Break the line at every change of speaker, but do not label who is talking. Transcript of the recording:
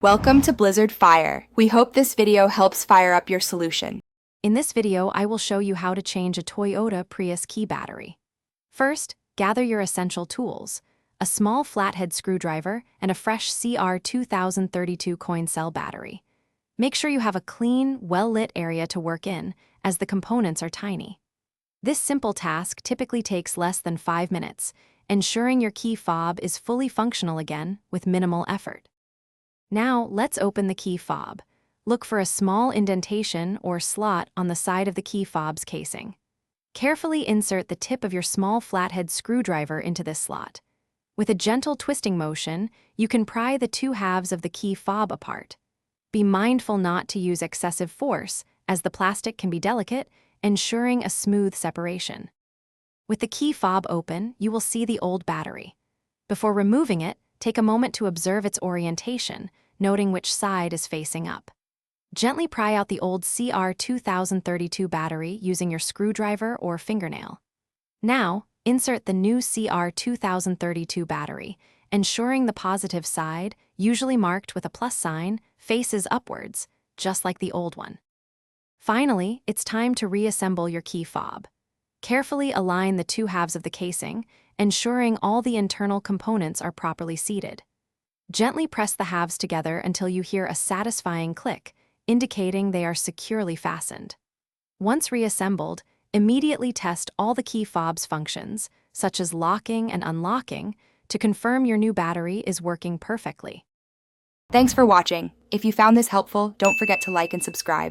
Welcome to Blizzard Fire. We hope this video helps fire up your solution.
In this video, I will show you how to change a Toyota Prius key battery. First, gather your essential tools: a small flathead screwdriver and a fresh CR2032 coin cell battery. Make sure you have a clean, well-lit area to work in, as the components are tiny. This simple task typically takes less than 5 minutes, ensuring your key fob is fully functional again with minimal effort. Now, let's open the key fob. Look for a small indentation or slot on the side of the key fob's casing. Carefully insert the tip of your small flathead screwdriver into this slot. With a gentle twisting motion, you can pry the two halves of the key fob apart. Be mindful not to use excessive force, as the plastic can be delicate, ensuring a smooth separation. With the key fob open, you will see the old battery. Before removing it, take a moment to observe its orientation, noting which side is facing up. Gently pry out the old CR2032 battery using your screwdriver or fingernail. Now, insert the new CR2032 battery, ensuring the positive side, usually marked with a plus sign, faces upwards, just like the old one. Finally, it's time to reassemble your key fob. Carefully align the two halves of the casing, ensuring all the internal components are properly seated. Gently press the halves together until you hear a satisfying click, indicating they are securely fastened. Once reassembled, immediately test all the key fob's functions, such as locking and unlocking, to confirm your new battery is working perfectly.
Thanks for watching. If you found this helpful, don't forget to like and subscribe.